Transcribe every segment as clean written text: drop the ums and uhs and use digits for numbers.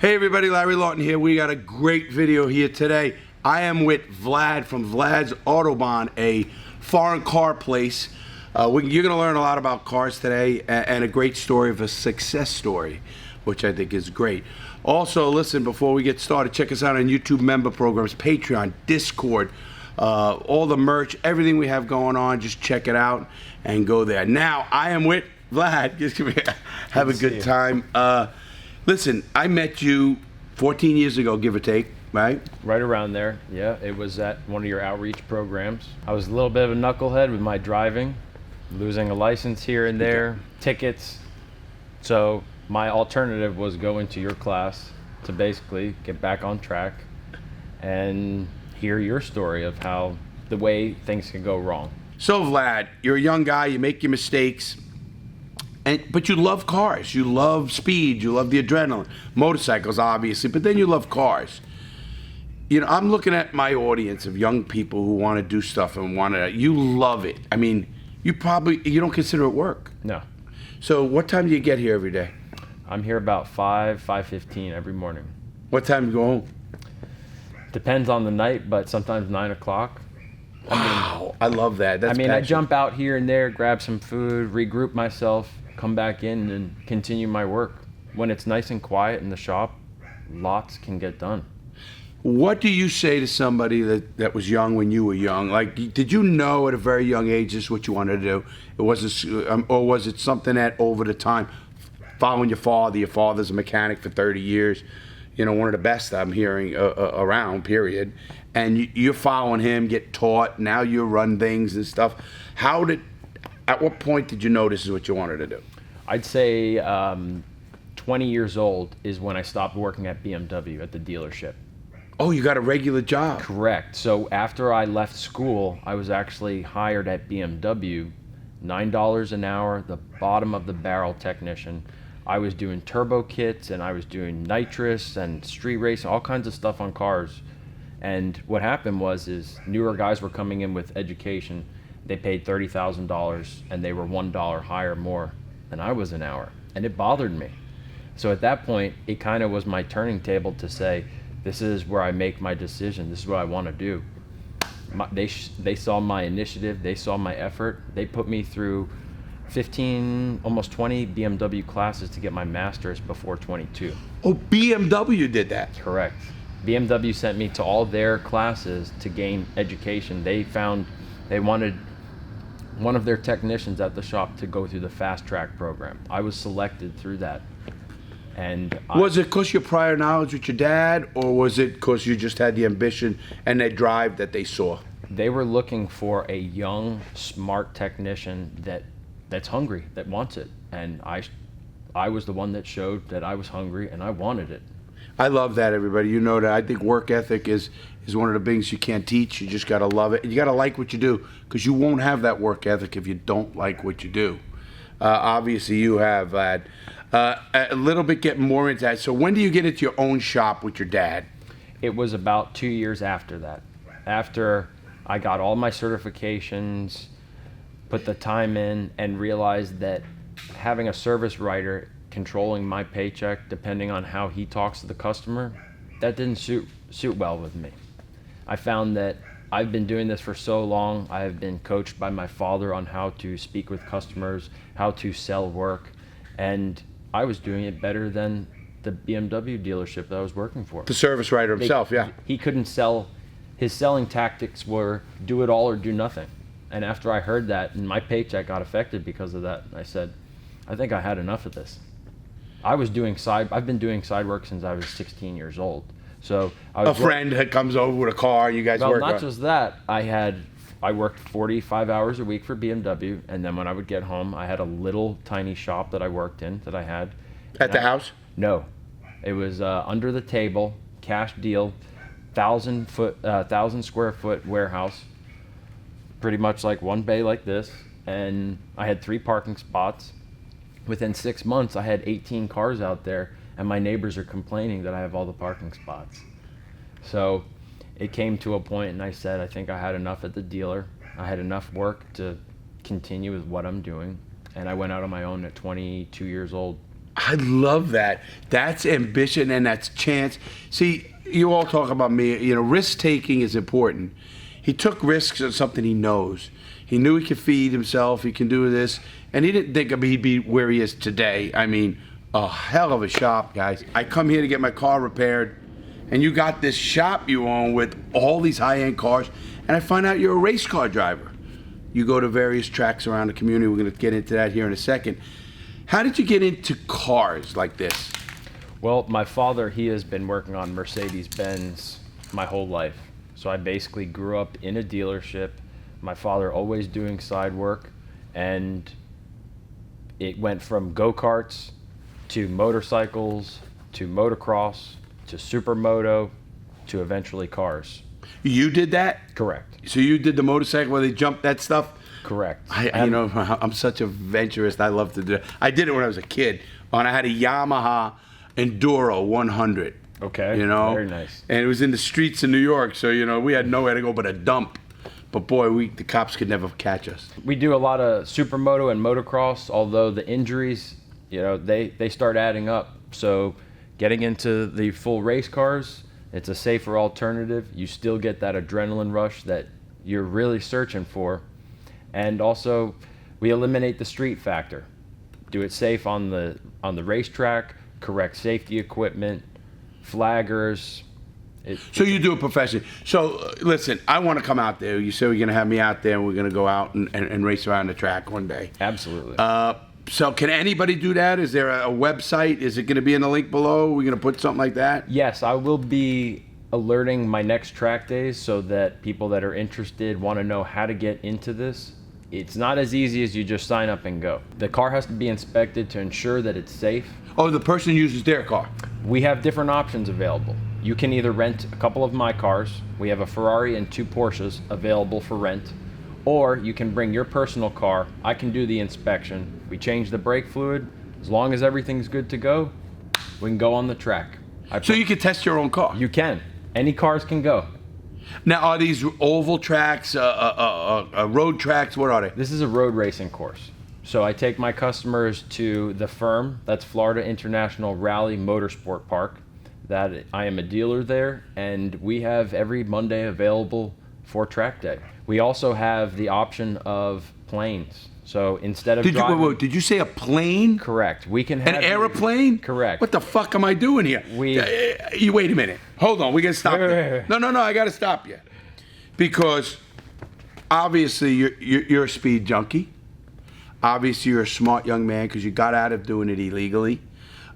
Hey everybody, Larry Lawton here. We got a great video here today. I am with Vlad from Vlad's Autobahn, a foreign car place. You're going to learn a lot about cars today and a great story of a success story, which I think is great. Also, listen, before we get started, check us out on YouTube member programs, Patreon, Discord, all the merch, everything we have going on. Just check it out and go there. Now, I am with Vlad. Just have a good time. Listen, I met you 14 years ago, give or take, right? Right around there, yeah. It was at one of your outreach programs. I was a little bit of a knucklehead with my driving, losing a license here and there, tickets. So my alternative was go into your class to basically get back on track and hear your story of how the way things can go wrong. So Vlad, you're a young guy, you make your mistakes. But you love cars, you love speed, you love the adrenaline, motorcycles obviously, but then you love cars. You know, I'm looking at my audience of young people who want to do stuff and you love it. I mean, you don't consider it work. No. So what time do you get here every day? I'm here about 5:15 every morning. What time do you go home? Depends on the night, but sometimes 9 o'clock. Wow, I love that. That's I jump out here and there, grab some food, regroup myself, come back in and continue my work. When it's nice and quiet in the shop, lots can get done. What do you say to somebody that was young when you were young? Like, did you know at a very young age this is what you wanted to do? Or was it something that over the time, following your father's a mechanic for 30 years, you know, one of the best I'm hearing around, period. And you're following him, get taught, now you run things and stuff. At what point did you know this is what you wanted to do? I'd say 20 years old is when I stopped working at BMW at the dealership. Oh, you got a regular job? Correct. So after I left school, I was actually hired at BMW, $9 an hour, the bottom of the barrel technician. I was doing turbo kits and I was doing nitrous and street racing, all kinds of stuff on cars. And what happened was newer guys were coming in with education. They paid $30,000 and they were $1 higher more than I was an hour. And it bothered me. So at that point, it kind of was my turning table to say, this is where I make my decision. This is what I want to do. They saw my initiative. They saw my effort. They put me through 15, almost 20 BMW classes to get my master's before 22. Oh, BMW did that? Correct. BMW sent me to all their classes to gain education. They wanted one of their technicians at the shop to go through the fast track program. I was selected through that. And was it because your prior knowledge with your dad, or was it because you just had the ambition and the drive that they saw? They were looking for a young, smart technician that's hungry, that wants it. And I was the one that showed that I was hungry and I wanted it. I love that, everybody. You know that I think work ethic is one of the things you can't teach. You just got to love it. You got to like what you do, because you won't have that work ethic if you don't like what you do. Obviously, you have, Vlad. A little bit getting more into that. So when do you get into your own shop with your dad? It was about 2 years after that. After I got all my certifications, put the time in, and realized that having a service writer controlling my paycheck depending on how he talks to the customer, that didn't suit well with me. I found that I've been doing this for so long. I have been coached by my father on how to speak with customers, how to sell work, and I was doing it better than the BMW dealership that I was working for. The service writer himself, yeah. He couldn't sell. His selling tactics were do it all or do nothing. And after I heard that, and my paycheck got affected because of that, I said, I think I had enough of this. I've been doing side work since I was 16 years old. So a friend that comes over with a car, you guys work. Well, not just that. I worked 45 hours a week for BMW, and then when I would get home, I had a little tiny shop that I worked in that I had. At the house? No, it was under the table, cash deal, 1,000 square foot warehouse, pretty much like one bay like this, and I had 3 parking spots. Within 6 months, I had 18 cars out there, and my neighbors are complaining that I have all the parking spots. So it came to a point, and I said, I think I had enough at the dealer. I had enough work to continue with what I'm doing, and I went out on my own at 22 years old. I love that. That's ambition and that's chance. See, you all talk about me, you know, risk taking is important. He took risks on something he knows. He knew he could feed himself, he can do this, and he didn't think he'd be where he is today. I mean, a hell of a shop, guys. I come here to get my car repaired, and you got this shop you own with all these high-end cars, and I find out you're a race car driver. You go to various tracks around the community. We're going to get into that here in a second. How did you get into cars like this? Well, my father, he has been working on Mercedes-Benz my whole life. So I basically grew up in a dealership. My father always doing side work, and it went from go-karts to motorcycles to motocross to supermoto to eventually cars. You did that? Correct. So you did the motorcycle where they jumped that stuff? Correct. You know, I'm such a venturist. I love to do it. I did it when I was a kid. And I had a Yamaha Enduro 100. Okay. You know? Very nice. And it was in the streets of New York, so, you know, we had nowhere to go but a dump. But boy, the cops could never catch us. We do a lot of supermoto and motocross, although the injuries, you know, they start adding up. So getting into the full race cars, it's a safer alternative. You still get that adrenaline rush that you're really searching for. And also, we eliminate the street factor. Do it safe on the racetrack, correct safety equipment, flaggers. So you do it professionally. So listen, I want to come out there. You say you're going to have me out there and we're going to go out and race around the track one day. Absolutely. So can anybody do that? Is there a website? Is it going to be in the link below? Are we going to put something like that? Yes, I will be alerting my next track days so that people that are interested want to know how to get into this. It's not as easy as you just sign up and go. The car has to be inspected to ensure that it's safe. Oh, the person uses their car. We have different options available. You can either rent a couple of my cars. We have a Ferrari and 2 Porsches available for rent. Or you can bring your personal car. I can do the inspection. We change the brake fluid. As long as everything's good to go, we can go on the track. So you can test your own car? You can. Any cars can go. Now, are these oval tracks, road tracks? What are they? This is a road racing course. So I take my customers to the firm. That's Florida International Rally Motorsport Park. That I am a dealer there, and we have every Monday available for track day. We also have the option of planes. So instead of driving, wait, did you say a plane? Correct. We can have an airplane? Correct. What the fuck am I doing here? You wait a minute. Hold on. We gotta stop. Wait. No. I gotta stop you, because obviously you're a speed junkie. Obviously you're a smart young man because you got out of doing it illegally.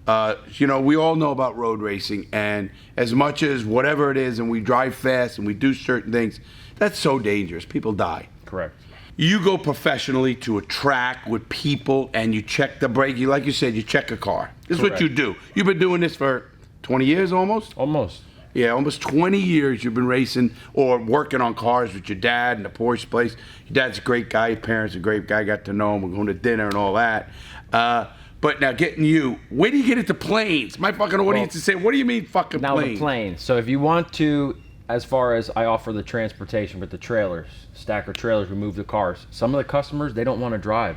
You know, we all know about road racing, and as much as whatever it is, and we drive fast and we do certain things, that's so dangerous. People die. Correct. You go professionally to a track with people and you check the brake. Like you said, you check a car. This is what you do. You've been doing this for 20 years almost? Almost. Yeah, almost 20 years you've been racing or working on cars with your dad in the Porsche place. Your dad's a great guy. Your parents are a great guy. Got to know him. We're going to dinner and all that. But now getting you, where do you get into planes? My fucking audience is saying, what do you mean fucking now planes? The plane. So if you want to, as far as I offer the transportation with the trailers, stacker trailers, we move the cars. Some of the customers, they don't want to drive.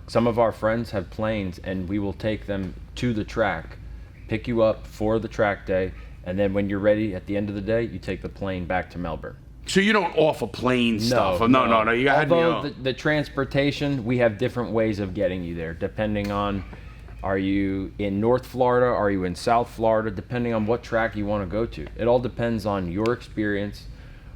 Some of our friends have planes, and we will take them to the track, pick you up for the track day, and then when you're ready at the end of the day, you take the plane back to Melbourne. So you don't offer plane stuff? No. You had Although the transportation, we have different ways of getting you there, depending on, are you in North Florida, are you in South Florida, depending on what track you want to go to. It all depends on your experience.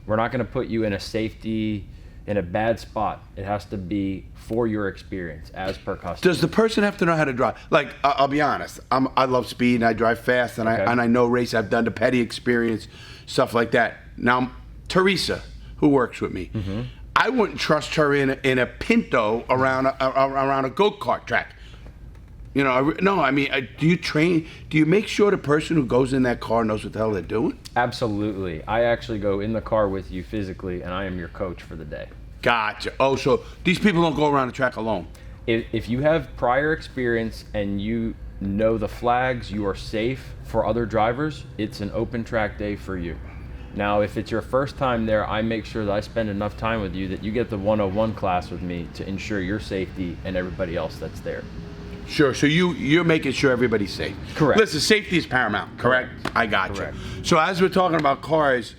We're not going to put you in a bad spot. It has to be for your experience as per customer. Does the person have to know how to drive? Like, I'll be honest, I love speed and I drive fast and I know race. I've done the petty experience, stuff like that. Now, Teresa, who works with me, I wouldn't trust her in a Pinto around a go-kart track. You know, no, I mean, do you make sure the person who goes in that car knows what the hell they're doing? Absolutely. I actually go in the car with you physically, and I am your coach for the day. Gotcha. Oh, so these people don't go around the track alone? If you have prior experience and you know the flags, you are safe for other drivers, it's an open track day for you. Now, if it's your first time there, I make sure that I spend enough time with you that you get the 101 class with me to ensure your safety and everybody else that's there. Sure. So you're making sure everybody's safe. Correct. Listen, safety is paramount. Correct. I got Correct. you. So as we're talking about cars,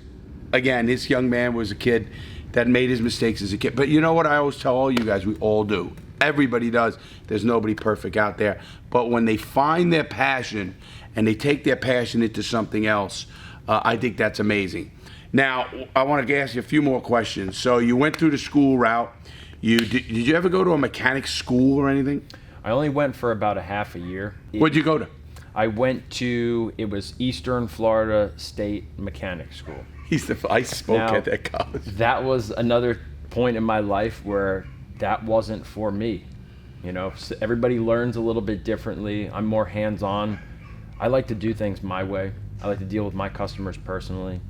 again, this young man was a kid that made his mistakes as a kid. But you know what I always tell all you guys? We all do. Everybody does. There's nobody perfect out there. But when they find their passion and they take their passion into something else, I think that's amazing. Now, I want to ask you a few more questions. So you went through the school route. Did you ever go to a mechanic school or anything? I only went for about a half a year. Where'd you go to? I went to, it was Eastern Florida State Mechanic School. I spoke Now, at that college. That was another point in my life where that wasn't for me. You know, so everybody learns a little bit differently. I'm more hands-on. I like to do things my way. I like to deal with my customers personally.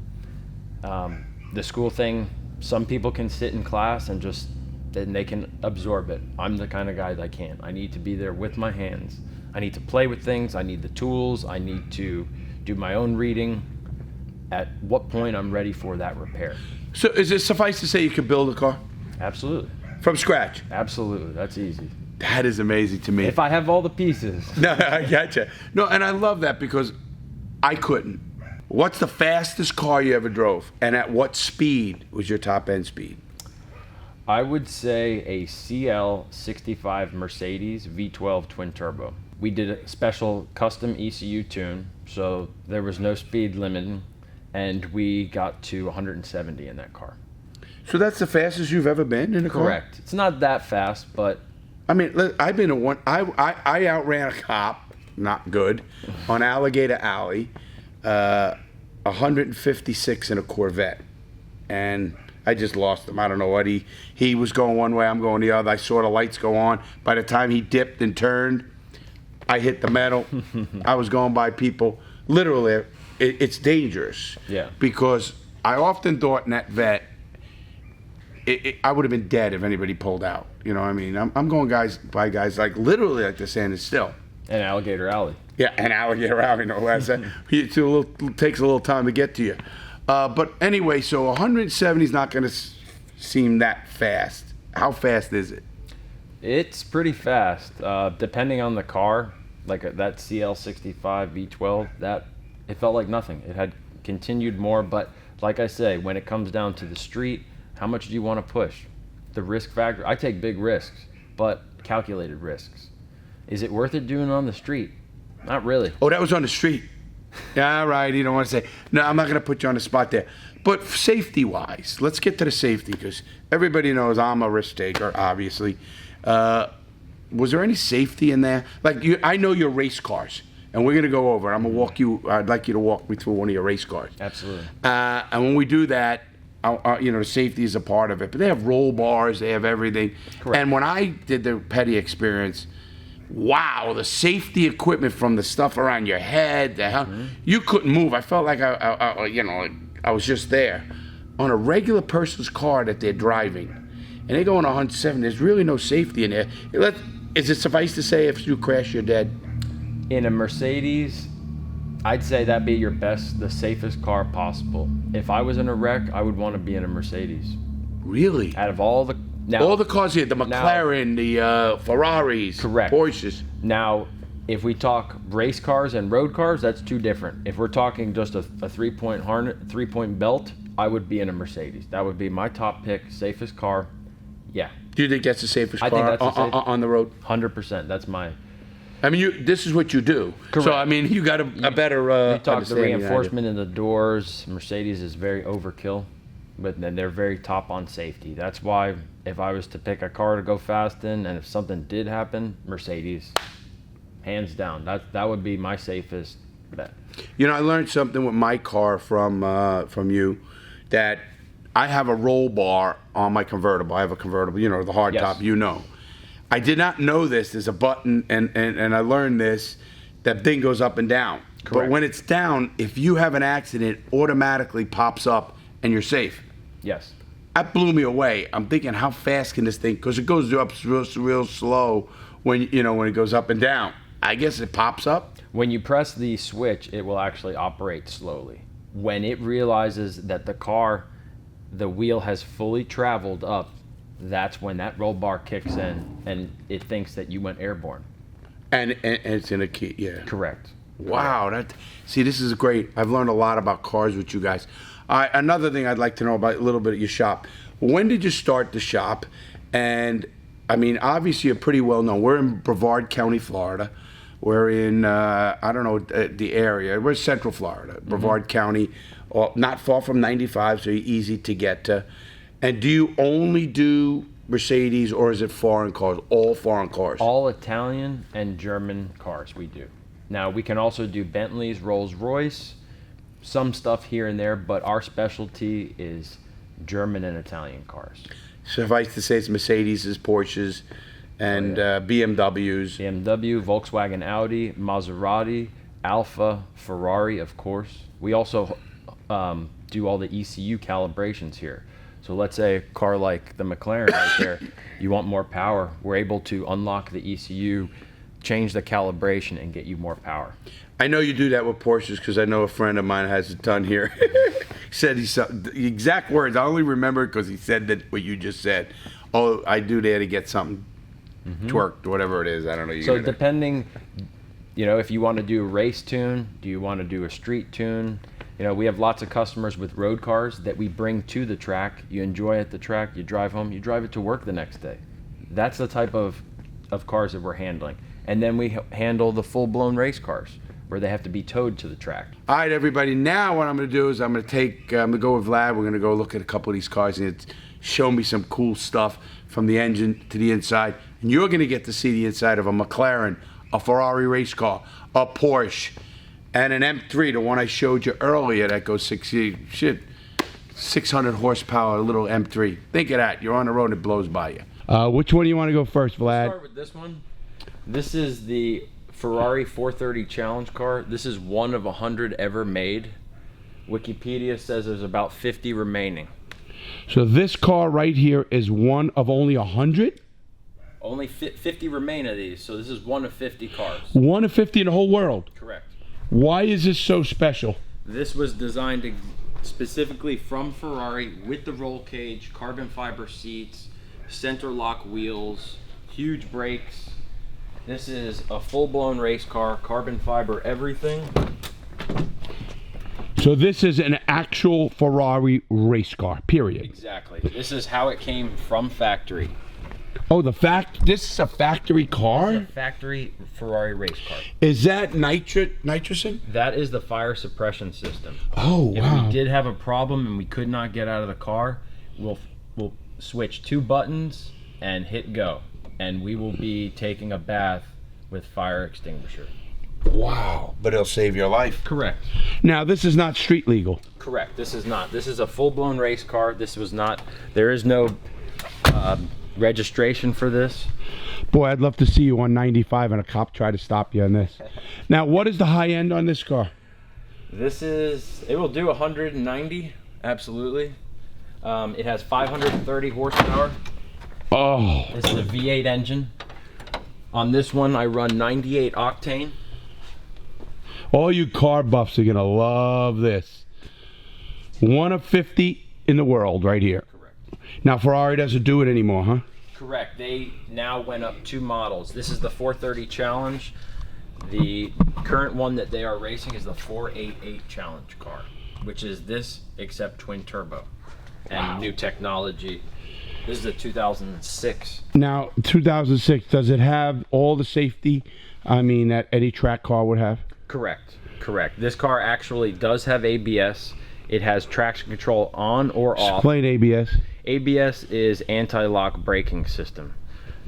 The school thing, some people can sit in class and just, then they can absorb it. I'm the kind of guy that can't. I need to be there with my hands. I need to play with things. I need the tools. I need to do my own reading. At what point I'm ready for that repair. So is it suffice to say you could build a car? Absolutely. From scratch? Absolutely. That's easy. That is amazing to me. If I have all the pieces. No, I gotcha. No, and I love that because I couldn't. What's the fastest car you ever drove? And at what speed was your top end speed? I would say a CL65 Mercedes V12 twin turbo. We did a special custom ECU tune, so there was no speed limit, and we got to 170 in that car. So that's the fastest you've ever been in a car? Correct. It's not that fast, but I mean, I've been in one. I outran a cop, not good, on Alligator Alley, 156 in a Corvette, and I just lost him. I don't know what he was going one way, I'm going the other. I saw the lights go on. By the time he dipped and turned, I hit the metal. I was going by people. Literally, it's dangerous. Yeah. Because I often thought in that vet, I would have been dead if anybody pulled out. You know what I mean? I'm going by guys like literally like they're standing still. and Alligator Alley. Yeah, and Alligator Alley, no less. It takes a little time to get to you. But anyway, so 170 is not going to seem that fast. How fast is it? It's pretty fast, depending on the car. Like that CL65 V12, that it felt like nothing. It had continued more, but like I say, when it comes down to the street, how much do you want to push? The risk factor. I take big risks, but calculated risks. Is it worth it doing it on the street? Not really. Oh, that was on the street. Yeah, right. You don't want to say. No, I'm not going to put you on the spot there. But safety-wise, let's get to the safety because everybody knows I'm a risk taker, obviously. Was there any safety in there? Like, I know your race cars, and we're going to go over. I'm going to walk you. I'd like you to walk me through one of your race cars. Absolutely. And when we do that, the safety is a part of it. But they have roll bars. They have everything. Correct. And when I did the Petty experience, wow, the safety equipment from the stuff around your head, you couldn't move. I felt like I was just there. On a regular person's car that they're driving, and they go on 170, there's really no safety in there. Is it suffice to say if you crash, you're dead? In a Mercedes, I'd say that'd be the safest car possible. If I was in a wreck, I would want to be in a Mercedes. Really? Out of all the cars here, the McLaren, the Ferraris, correct. Porsches. Now, if we talk race cars and road cars, that's two different. If we're talking just a three-point harness, three-point belt, I would be in a Mercedes. That would be my top pick, safest car. Yeah. Do you think that's the safest I think car that's the safest. on the road? 100%. That's my. I mean, this is what you do. Correct. So I mean, you got a better. You talk the understanding than I do. reinforcement in the doors. Mercedes is very overkill, but then they're very top on safety. That's why if I was to pick a car to go fast in, and if something did happen, Mercedes, hands down. That would be my safest bet. You know, I learned something with my car from you, that I have a roll bar on my convertible. I have a convertible, the hard Yes. top, I did not know this. There's a button, and I learned this, that thing goes up and down. Correct. But when it's down, if you have an accident, it automatically pops up, and you're safe. Yes. That blew me away. I'm thinking, how fast can this thing, because it goes up real slow when it goes up and down. I guess it pops up. When you press the switch, it will actually operate slowly. When it realizes that the wheel has fully traveled up, that's when that roll bar kicks in and it thinks that you went airborne. And it's in a key, yeah. Correct. Wow, see, this is great. I've learned a lot about cars with you guys. Another thing I'd like to know about a little bit of your shop. When did you start the shop? And I mean, obviously you're pretty well known. We're in Brevard County, Florida. We're in, I don't know, the area. We're Central Florida, Brevard County, not far from 95, so easy to get to. And do you only do Mercedes, or is it foreign cars, all foreign cars? All Italian and German cars we do. Now, we can also do Bentleys, Rolls-Royce, some stuff here and there, but our specialty is German and Italian cars. Suffice to say, it's Mercedes, Porsches, and BMWs. BMW, Volkswagen, Audi, Maserati, Alfa, Ferrari, of course. We also do all the ECU calibrations here. So let's say a car like the McLaren right there, you want more power. We're able to unlock the ECU, change the calibration, and get you more power. I know you do that with Porsches because I know a friend of mine has it done here. He said the exact words. I only remember it because he said that what you just said. Oh, I do there to get something twerked, whatever it is. I don't know. So depending, if you want to do a race tune, do you want to do a street tune? We have lots of customers with road cars that we bring to the track. You enjoy at the track, you drive home, you drive it to work the next day. That's the type of cars that we're handling. And then we handle the full-blown race cars where they have to be towed to the track. All right, everybody. Now what I'm going to do is I'm going to go with Vlad. We're going to go look at a couple of these cars and show me some cool stuff from the engine to the inside. And you're going to get to see the inside of a McLaren, a Ferrari race car, a Porsche, and an M3, the one I showed you earlier that goes 600 horsepower, a little M3. Think of that. You're on the road and it blows by you. Which one do you want to go first, Vlad? Let's start with this one. This is the Ferrari 430 Challenge car. This is one of 100 ever made. Wikipedia says there's about 50 remaining. So this car right here is one of only 100? Only 50 remain of these, so this is one of 50 cars. One of 50 in the whole world? Correct. Why is this so special? This was designed specifically from Ferrari with the roll cage, carbon fiber seats, center lock wheels, huge brakes. This is a full-blown race car, carbon fiber everything. So this is an actual Ferrari race car, period. Exactly. This is how it came from factory. Oh, this is a factory car? It's a factory Ferrari race car. Is that nitrogen? That is the fire suppression system. Oh, wow. If we did have a problem and we could not get out of the car, we'll switch 2 buttons and hit go. And we will be taking a bath with fire extinguisher. Wow, but it'll save your life. Correct. Now, this is not street legal. Correct, this is not. This is a full-blown race car. There is no registration for this. Boy, I'd love to see you on 95 and a cop try to stop you on this. Now, what is the high end on this car? It will do 190, absolutely. It has 530 horsepower. Oh. This is a V8 engine. On this one, I run 98 octane. All you car buffs are going to love this. One of 50 in the world right here. Correct. Now, Ferrari doesn't do it anymore, huh? Correct. They now went up 2 models. This is the 430 Challenge. The current one that they are racing is the 488 Challenge car, which is this except twin turbo and new technology. This is a 2006. Now, 2006, does it have all the safety, that any track car would have? Correct. This car actually does have ABS. It has traction control on or off. Explain ABS. ABS is anti-lock braking system.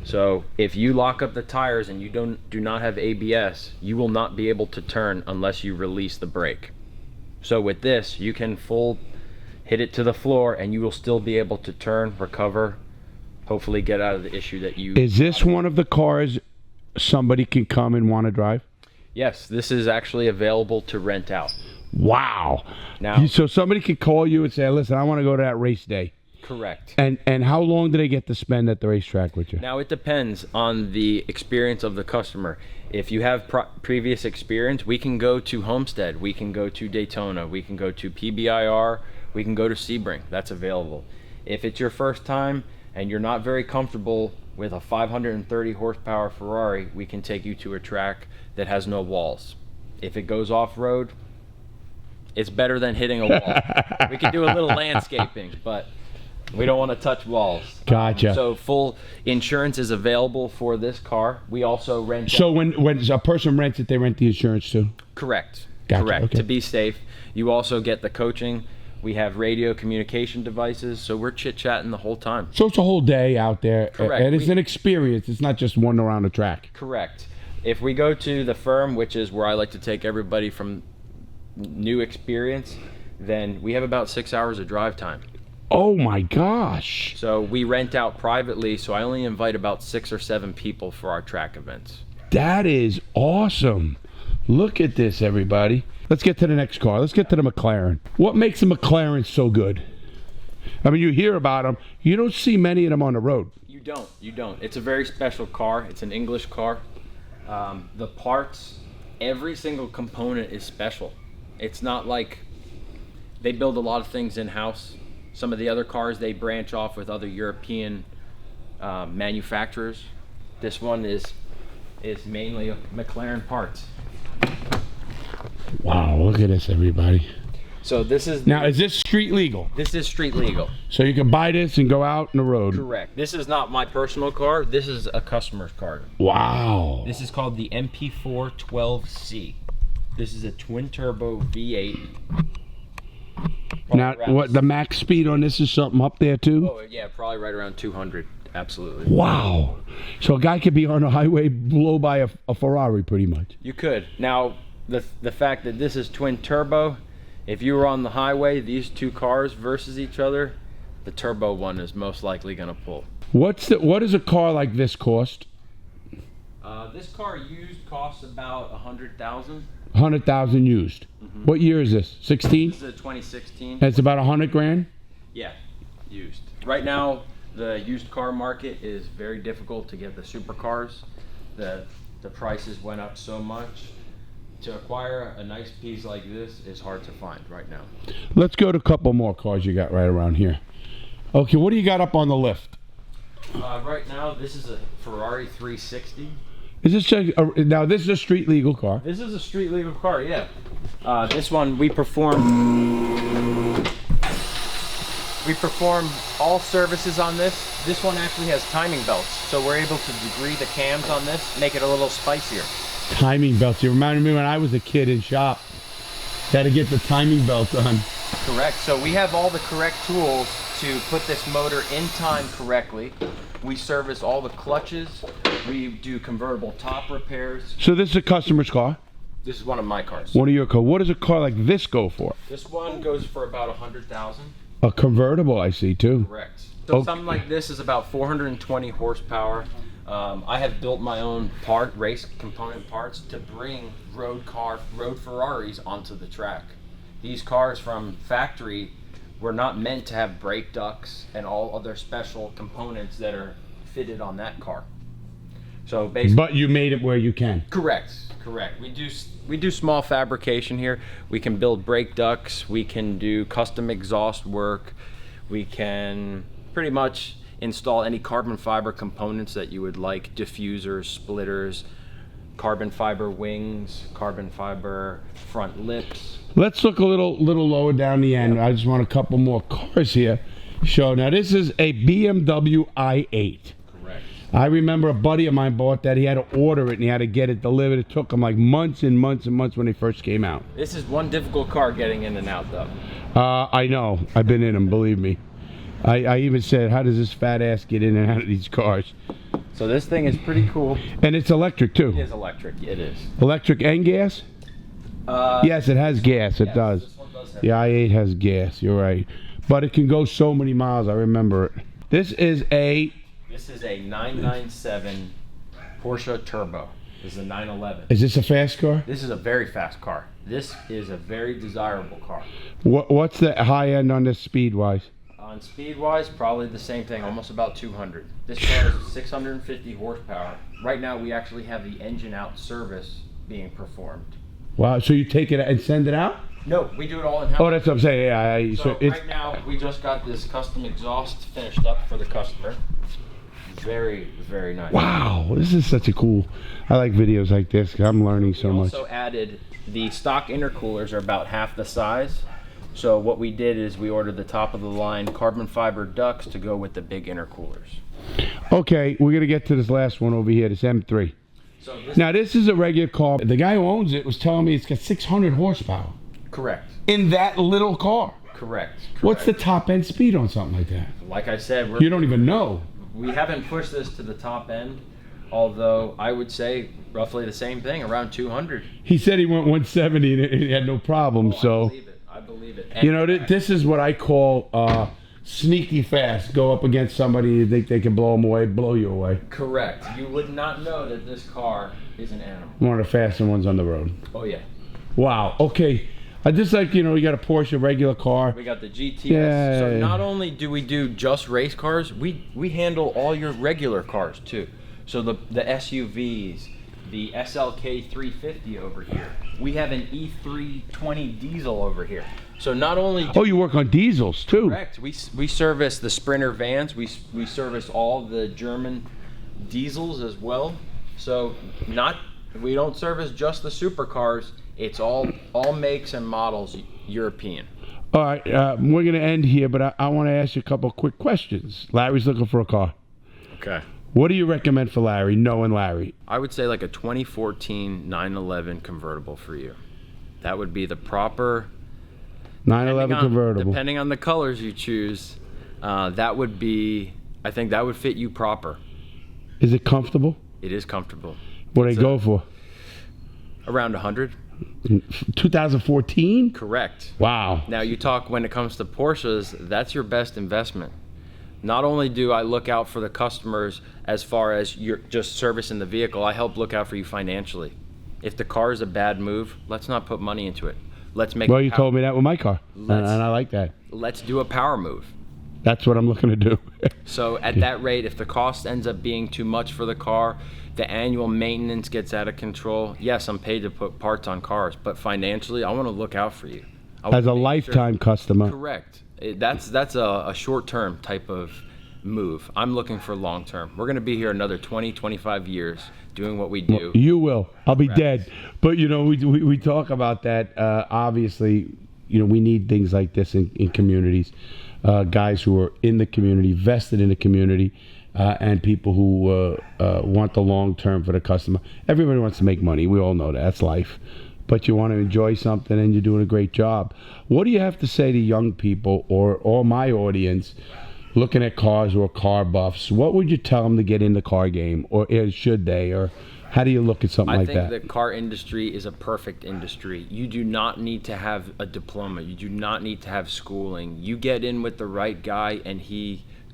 So if you lock up the tires and you do not have ABS, you will not be able to turn unless you release the brake. So with this, you can hit it to the floor and you will still be able to turn, recover, hopefully get out of the issue that you... Is this one of the cars somebody can come and want to drive? Yes, this is actually available to rent out. Wow. Now, so somebody could call you and say, listen, I want to go to that race day. Correct. And how long do they get to spend at the racetrack with you? Now, it depends on the experience of the customer. If you have previous experience, we can go to Homestead, we can go to Daytona, we can go to PBIR, we can go to Sebring. That's available. If it's your first time and you're not very comfortable with a 530 horsepower Ferrari, we can take you to a track that has no walls. If it goes off-road, it's better than hitting a wall. We can do a little landscaping, but we don't want to touch walls. Gotcha. So full insurance is available for this car. We also rent. So when a person rents it, they rent the insurance too? Correct. Gotcha. Correct. Okay. To be safe. You also get the coaching. We have radio communication devices, so we're chit-chatting the whole time. So it's a whole day out there. Correct. And it's an experience. It's not just one around the track. Correct. If we go to the firm, which is where I like to take everybody from new experience, then we have about 6 hours of drive time. Oh my gosh. So we rent out privately, so I only invite about 6 or 7 people for our track events. That is awesome. Look at this, everybody. Let's get to the next car. Let's get to the McLaren. What makes a McLaren so good? I mean, you hear about them. You don't see many of them on the road. You don't. It's a very special car. It's an English car. The parts, every single component is special. It's not like they build a lot of things in-house. Some of the other cars, they branch off with other European manufacturers. This one is mainly McLaren parts. Wow, look at this, everybody. So this is Now, is this street legal? This is street legal. So you can buy this and go out on the road? Correct. This is not my personal car. This is a customer's car. Wow. This is called the MP4 12C. This is a twin turbo V8. Now, what the max speed on this is something up there too? Oh yeah, probably right around 200. Absolutely. Wow. So a guy could be on the highway, blow by a Ferrari pretty much. You could. Now, the fact that this is twin turbo, if you were on the highway, these two cars versus each other, the turbo one is most likely going to pull. What does a car like this cost? This car used costs about 100,000. 100,000 used. Mm-hmm. What year is this? 16? This is a 2016. That's about 100 grand? Yeah, used. Right now, the used car market is very difficult to get the supercars. The prices went up so much. To acquire a nice piece like this is hard to find right now. Let's go to a couple more cars you got right around here. Okay, what do you got up on the lift? Right now, this is a Ferrari 360. Is this now this is a street legal car? This is a street legal car, yeah. This one we perform all services on this. This one actually has timing belts, so we're able to degree the cams on this, make it a little spicier. Timing belts. You reminded me when I was a kid in shop. Got to get the timing belt on. Correct. So we have all the correct tools to put this motor in time correctly. We service all the clutches. We do convertible top repairs. So this is a customer's car? This is one of my cars. One of your cars. What does a car like this go for? This one goes for about 100,000. A convertible, I see too. Correct. So something like this is about 420 horsepower. I have built my own race component parts to bring road Ferraris onto the track. These cars from factory were not meant to have brake ducts and all other special components that are fitted on that car. So basically, but you made it where you can. Correct. We do small fabrication here. We can build brake ducts. We can do custom exhaust work. We can pretty much install any carbon fiber components that you would like: diffusers, splitters, carbon fiber wings, carbon fiber front lips. Let's look a little lower down the end. I just want a couple more cars here. Show. Now this is a BMW i8. Correct. I remember a buddy of mine bought that. He had to order it and he had to get it delivered. It took him like months and months and months when they first came out. This is one difficult car getting in and out, though. I know. I've been in them, believe me. I even said, how does this fat ass get in and out of these cars? So this thing is pretty cool. And it's electric too. It is electric. It is. Electric and gas? Yes, it has gas. It does. This one does have The i8 has gas. You're right. But it can go so many miles. I remember it. This is a 997 Porsche Turbo. This is a 911. Is this a fast car? This is a very fast car. This is a very desirable car. What's the high end on this speed wise? On speed wise, probably the same thing, almost about 200. This car is 650 horsepower. Right now we actually have the engine out service being performed. Wow, so you take it and send it out? No, we do it all in-house. Oh, that's what I'm saying. Yeah, So right now we just got this custom exhaust finished up for the customer. Very, very nice. Wow, this is such a cool. I like videos like this. I'm learning so much. We also added the stock intercoolers are about half the size. So what we did is we ordered the top of the line carbon fiber ducts to go with the big intercoolers. Okay, we're gonna get to this last one over here, this M3. So Now this is a regular car. The guy who owns it was telling me it's got 600 horsepower. Correct. In that little car. Correct. What's the top end speed on something like that? Like I said, You don't even know. we haven't pushed this to the top end, although I would say roughly the same thing, around 200. He said he went 170 and he had no problem. So I believe it. I believe it. you know, this is what I call sneaky fast. Go up against somebody you think they can blow them away, blow you away. Correct. You would not know that this car is an animal. One of the fastest ones on the road. Oh yeah. Wow. Okay. I just like, you know, you got a Porsche, regular car. We got the GTS. Yeah. So not only do we do just race cars, we handle all your regular cars too. So the SUVs, the SLK 350 over here. We have an E320 diesel over here. So not only Oh, you work on diesels too. correct, we service the Sprinter vans. We service all the German diesels as well. So we don't service just the supercars. It's all makes and models European. All right, we're going to end here, but I want to ask you a couple quick questions. Larry's looking for a car. Okay. What do you recommend for Larry, knowing Larry? I would say like a 2014 911 convertible for you. That would be the proper 911 convertible. Depending on the colors you choose, that would be, I think that would fit you proper. Is it comfortable? It is comfortable. What do they go for? Around 100. 2014? Correct. Wow. Now you talk when it comes to Porsches, that's your best investment. Not only do I look out for the customers as far as you're just servicing the vehicle, I help look out for you financially. If the car is a bad move, let's not put money into it. Let's make. Well, you told me that with my car, and I like that. Let's do a power move. That's what I'm looking to do. So at that rate, if the cost ends up being too much for the car, the annual maintenance gets out of control. Yes, I'm paid to put parts on cars, but financially, I want to look out for you. As a lifetime customer. Correct. That's a short-term type of move. I'm looking for long-term. We're going to be here another 20, 25 years doing what we do. Well, you will. I'll be dead. But, you know, we talk about that. Obviously, you know, we need things like this in communities. Guys who are in the community, vested in the community, and people who want the long term for the customer. Everybody wants to make money. We all know that. That's life. But you want to enjoy something, and you're doing a great job. What do you have to say to young people or my audience looking at cars or car buffs? What would you tell them to get in the car game, or should they, or how do you look at something like that? I think the car industry is a perfect industry. You do not need to have a diploma. You do not need to have schooling. You get in with the right guy, and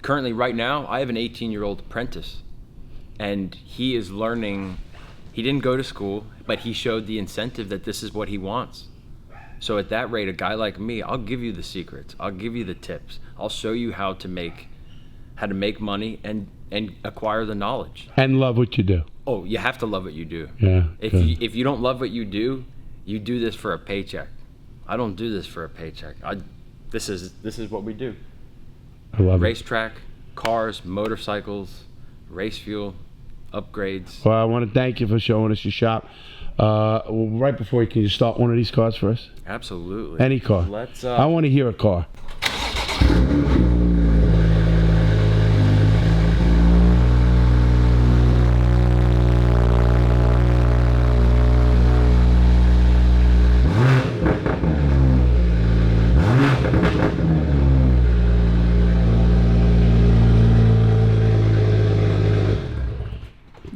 currently right now, I have an 18-year-old apprentice, and he is learning. He didn't go to school, but he showed the incentive that this is what he wants. So at that rate, a guy like me, I'll give you the secrets. I'll give you the tips. I'll show you how to make money and acquire the knowledge. And love what you do. Oh, you have to love what you do. Yeah. If you don't love what you do this for a paycheck. I don't do this for a paycheck. This is what we do. I love it. Racetrack, cars, motorcycles, race fuel, upgrades. Well, I want to thank you for showing us your shop. Right before can you start one of these cars for us? Absolutely. Any car. Let's. I want to hear a car.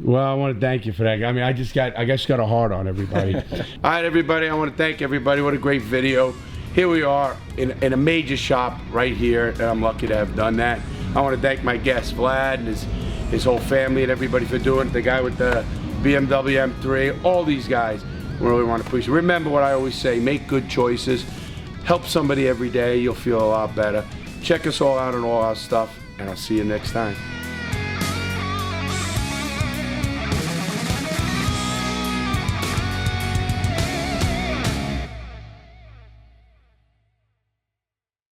Well, I want to thank you for that. I mean, I just got a heart on everybody. All right, everybody. I want to thank everybody. What a great video. Here we are in a major shop right here, and I'm lucky to have done that. I want to thank my guest, Vlad, and his whole family and everybody for doing it. The guy with the BMW M3, all these guys. We really want to appreciate it. Remember what I always say, make good choices. Help somebody every day. You'll feel a lot better. Check us all out on all our stuff, and I'll see you next time.